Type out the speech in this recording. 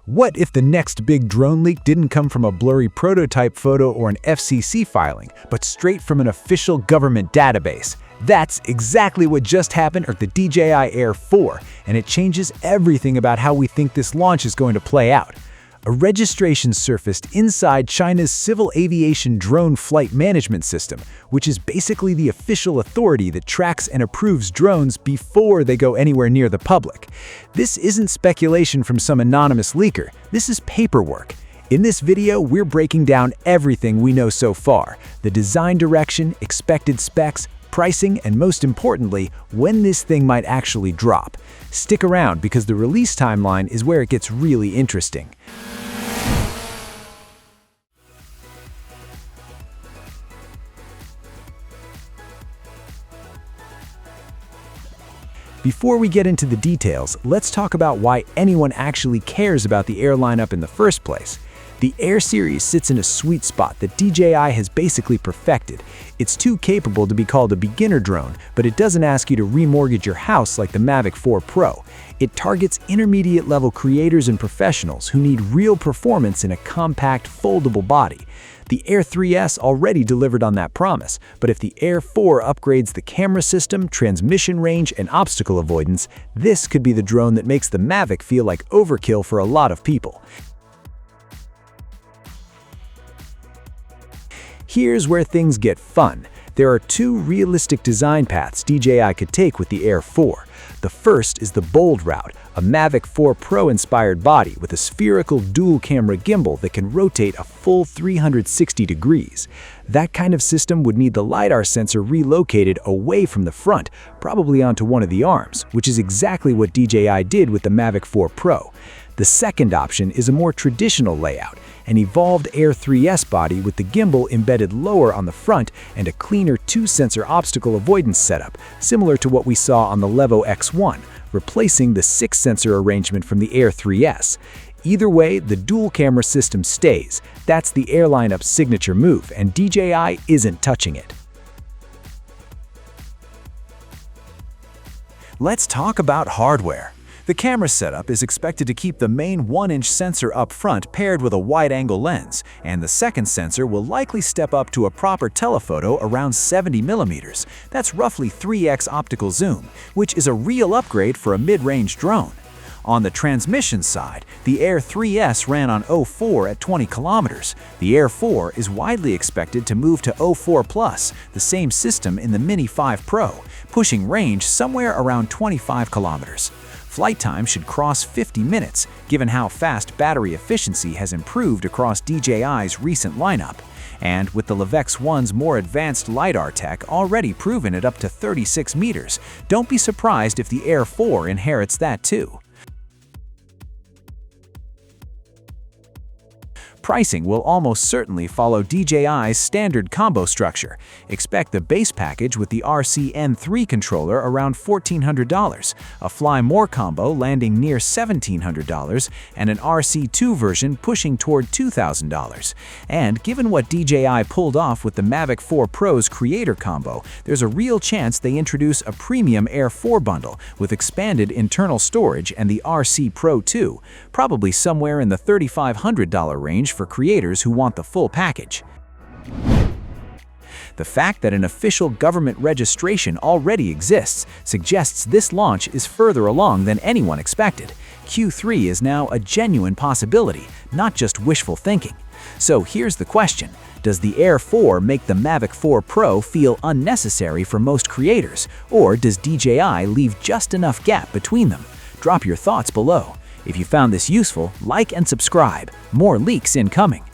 What if the next big drone leak didn't come from a blurry prototype photo or an FCC filing, but straight from an official government database? That's exactly what just happened at the DJI Air 4, and it changes everything about how we think this launch is going to play out. A registration surfaced inside China's Civil Aviation Drone Flight Management System, which is basically the official authority that tracks and approves drones before they go anywhere near the public. This isn't speculation from some anonymous leaker, this is paperwork. In this video, we're breaking down everything we know so far: the design direction, expected specs, pricing, and most importantly, when this thing might actually drop. Stick around because the release timeline is where it gets really interesting. Before we get into the details, let's talk about why anyone actually cares about the Air lineup in the first place. The Air series sits in a sweet spot that DJI has basically perfected. It's too capable to be called a beginner drone, but it doesn't ask you to remortgage your house like the Mavic 4 Pro. It targets intermediate-level creators and professionals who need real performance in a compact, foldable body. The Air 3S already delivered on that promise, but if the Air 4 upgrades the camera system, transmission range, and obstacle avoidance, this could be the drone that makes the Mavic feel like overkill for a lot of people. Here's where things get fun. There are two realistic design paths DJI could take with the Air 4. The first is the bold route, a Mavic 4 Pro-inspired body with a spherical dual-camera gimbal that can rotate a full 360 degrees. That kind of system would need the LiDAR sensor relocated away from the front, probably onto one of the arms, which is exactly what DJI did with the Mavic 4 Pro. The second option is a more traditional layout, an evolved Air 3S body with the gimbal embedded lower on the front and a cleaner two-sensor obstacle avoidance setup, similar to what we saw on the Levo X1, replacing the six-sensor arrangement from the Air 3S. Either way, the dual-camera system stays. That's the Air lineup's signature move, and DJI isn't touching it. Let's talk about hardware. The camera setup is expected to keep the main 1-inch sensor up front paired with a wide-angle lens, and the second sensor will likely step up to a proper telephoto around 70 mm. That's roughly 3x optical zoom, which is a real upgrade for a mid-range drone. On the transmission side, the Air 3S ran on 04 at 20 km. The Air 4 is widely expected to move to 04 Plus, the same system in the Mini 5 Pro, pushing range somewhere around 25 km. Flight time should cross 50 minutes, given how fast battery efficiency has improved across DJI's recent lineup. And with the Levo X1's more advanced LiDAR tech already proven at up to 36 meters, don't be surprised if the Air 4 inherits that too. Pricing will almost certainly follow DJI's standard combo structure. Expect the base package with the RC-N3 controller around $1,400, a Fly More combo landing near $1,700, and an RC2 version pushing toward $2,000. And given what DJI pulled off with the Mavic 4 Pro's Creator combo, there's a real chance they introduce a premium Air 4 bundle with expanded internal storage and the RC Pro 2, probably somewhere in the $3,500 range for creators who want the full package. The fact that an official government registration already exists suggests this launch is further along than anyone expected. Q3 is now a genuine possibility, not just wishful thinking. So here's the question: does the Air 4 make the Mavic 4 Pro feel unnecessary for most creators, or does DJI leave just enough gap between them? Drop your thoughts below. If you found this useful, like and subscribe. More leaks incoming.